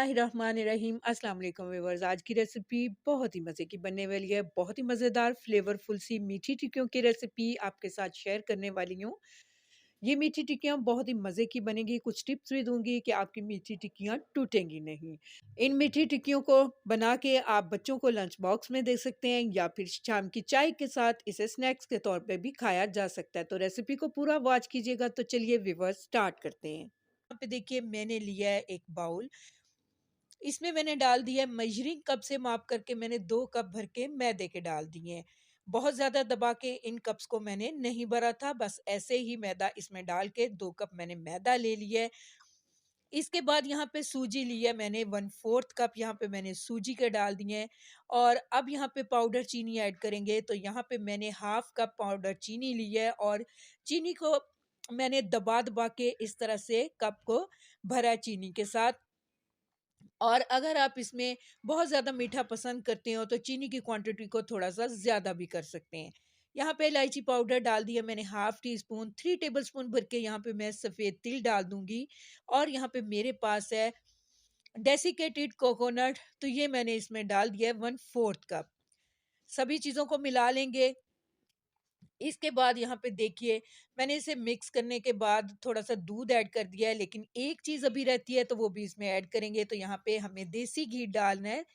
बिस्मिल्लाहिर्रहमानिर्रहीम अस्सलाम वालेकुम व्यूअर्स। आज की रेसिपी बहुत ही मज़े की बनने वाली है। बहुत ही मज़ेदार फ्लेवरफुल सी मीठी टिक्कियों की रेसिपी आपके साथ शेयर करने वाली हूँ। ये मीठी टिक्कियाँ बहुत ही मज़े की बनेगी। कुछ टिप्स भी दूंगी कि आपकी मीठी टिक्कियाँ टूटेंगी नहीं। इन मीठी टिक्कियों को बना के आप बच्चों को लंच बॉक्स में दे सकते हैं या फिर शाम की चाय के साथ इसे स्नैक्स के तौर पे भी खाया जा सकता है। तो रेसिपी को पूरा वॉच कीजिएगा। तो चलिए व्यूअर्स स्टार्ट करते हैं। यहाँ पे देखिए मैंने लिया है एक बाउल। इसमें मैंने डाल दिया मेजरिंग कप से माप करके मैंने 2 कप भर के मैदे के डाल दिए हैं। बहुत ज़्यादा दबा के इन कप्स को मैंने नहीं भरा था, बस ऐसे ही मैदा इसमें डाल के 2 कप मैंने मैदा ले लिया है। इसके बाद यहाँ पे सूजी ली है मैंने 1/4 कप यहाँ पे मैंने सूजी के डाल दिए हैं और अब यहाँ पे पाउडर चीनी ऐड करेंगे। तो यहाँ पे मैंने हाफ कप पाउडर चीनी ली है और चीनी को मैंने दबा-दबा के इस तरह से कप को भरा है चीनी के साथ। और अगर आप इसमें बहुत ज़्यादा मीठा पसंद करते हो तो चीनी की क्वांटिटी को थोड़ा-सा ज़्यादा भी कर सकते हैं। यहाँ पे इलायची पाउडर डाल दिया मैंने हाफ टी स्पून, 3 टेबलस्पून भर के यहाँ पे मैं सफ़ेद तिल डाल दूँगी और यहाँ पे मेरे पास है डेसिकेटेड कोकोनट, तो ये मैंने इसमें डाल दिया है 1/4 कप। सभी चीज़ों को मिला लेंगे। इसके बाद यहाँ पे देखिए मैंने इसे मिक्स करने के बाद थोड़ा-सा दूध ऐड कर दिया है, लेकिन एक चीज़ अभी रहती है तो वो भी इसमें ऐड करेंगे। तो यहाँ पे हमें देसी घी डालना है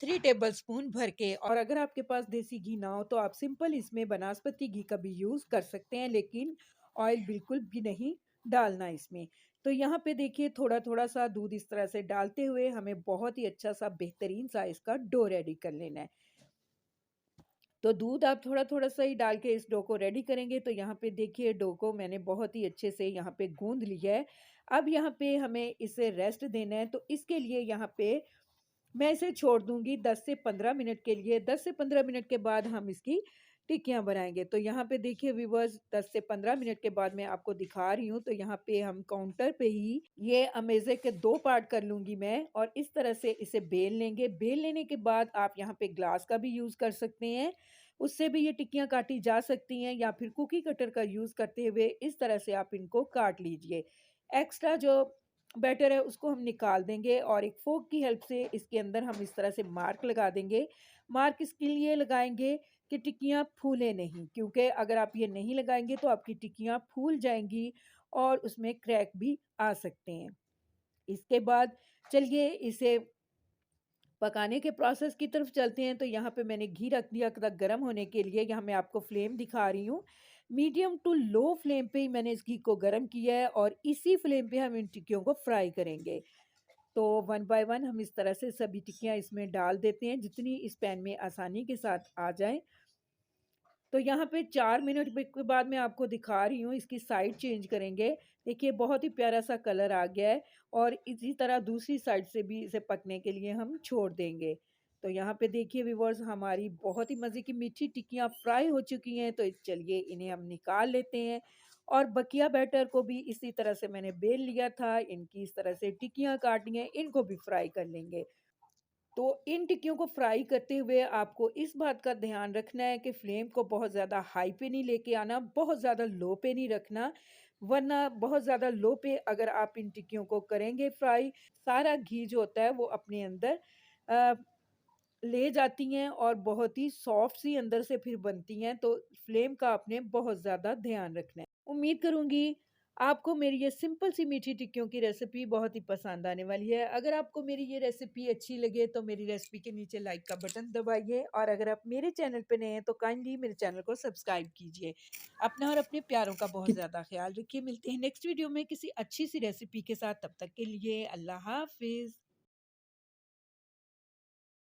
3 टेबलस्पून भर के। और अगर आपके पास देसी घी ना हो तो आप सिंपल इसमें बनास्पति घी का भी यूज़ कर सकते हैं, लेकिन ऑयल बिल्कुल भी नहीं डालना इसमें। तो यहाँ पे देखिए थोड़ा-थोड़ा सा दूध इस तरह से डालते हुए हमें बहुत ही अच्छा सा बेहतरीन सा इसका डो रेडी कर लेना है। तो दूध आप थोड़ा-थोड़ा सा ही डाल के इस डो को रेडी करेंगे। तो यहाँ पे देखिए डो को मैंने बहुत ही अच्छे से यहाँ पे गूँध लिया है। अब यहाँ पे हमें इसे रेस्ट देना है, तो इसके लिए यहाँ पे मैं इसे छोड़ दूँगी 10 से 15 मिनट के लिए। 10 से 15 मिनट के बाद हम इसकी टिक्कियाँ बनाएँगे। तो यहाँ पे देखिए व्यूअर्स 10 से 15 मिनट के बाद मैं आपको दिखा रही हूँ। तो यहाँ पे हम काउंटर पे ही ये अमेज़े के 2 पार्ट कर लूँगी मैं और इस तरह से इसे बेल लेंगे। बेल लेने के बाद आप यहाँ पे ग्लास का भी यूज़ कर सकते हैं। उससे भी ये टिक्कियाँ काटी जा सकती हैं या फिर कुकी कटर का यूज़ करते हुए इस तरह से आप इनको काट लीजिए। एक्स्ट्रा जो बैटर है उसको हम निकाल देंगे और एक फोक की हेल्प से इसके अंदर हम इस तरह से मार्क लगा देंगे। मार्क इसके लिए लगाएँगे कि टिक्कियाँ फूले नहीं, क्योंकि अगर आप ये नहीं लगाएँगे तो आपकी टिक्कियाँ फूल जाएँगी और उसमें क्रैक भी आ सकते हैं। इसके बाद चलिए इसे पकाने के प्रोसेस की तरफ चलते हैं। तो यहाँ पे मैंने घी रख दिया था गर्म होने के लिए। यहाँ मैं आपको फ्लेम दिखा रही हूँ। मीडियम टू लो फ्लेम पे ही मैंने इस घी को गर्म किया है और इसी फ्लेम पे हम इन टिक्कियों को फ्राई करेंगे। तो वन बाय वन हम इस तरह से सभी टिक्कियाँ इसमें डाल देते हैं, जितनी इस पैन में आसानी के साथ आ जाएँ। तो यहाँ पे 4 मिनट के बाद मैं आपको दिखा रही हूँ, इसकी साइड चेंज करेंगे। देखिए बहुत ही प्यारा-सा कलर आ गया है और इसी तरह दूसरी साइड से भी इसे पकने के लिए हम छोड़ देंगे। तो यहाँ पे देखिए व्यूअर्स हमारी बहुत ही मज़े की मीठी टिक्कियाँ फ्राई हो चुकी हैं। तो चलिए इन्हें हम निकाल लेते हैं और बकिया बैटर को भी इसी तरह से मैंने बेल लिया था। इनकी इस तरह से टिक्कियाँ काटी हैं, इनको भी फ्राई कर लेंगे। तो इन टिक्कियों को फ्राई करते हुए आपको इस बात का ध्यान रखना है कि फ्लेम को बहुत ज़्यादा हाई पे नहीं लेके आना, बहुत ज़्यादा लो पे नहीं रखना, वरना बहुत ज़्यादा लो पे अगर आप इन टिक्कियों को करेंगे फ्राई, सारा घी जो होता है वो अपने अंदर अ, ले जाती हैं और बहुत ही सॉफ्ट सी अंदर से फिर बनती हैं। तो फ्लेम का आपने बहुत ज़्यादा ध्यान रखना है। उम्मीद करूँगी आपको मेरी ये सिंपल सी मीठी टिक्कियों की रेसिपी बहुत ही पसंद आने वाली है। अगर आपको मेरी ये रेसिपी अच्छी लगे तो मेरी रेसिपी के नीचे लाइक का बटन दबाइए और अगर आप मेरे चैनल पे नए हैं तो काइंडली मेरे चैनल को सब्सक्राइब कीजिए। अपना और अपने प्यारों का बहुत ज़्यादा ख्याल रखिए। मिलते हैं नेक्स्ट वीडियो में किसी अच्छी सी रेसिपी के साथ। तब तक के लिए अल्लाह हाफ़िज़।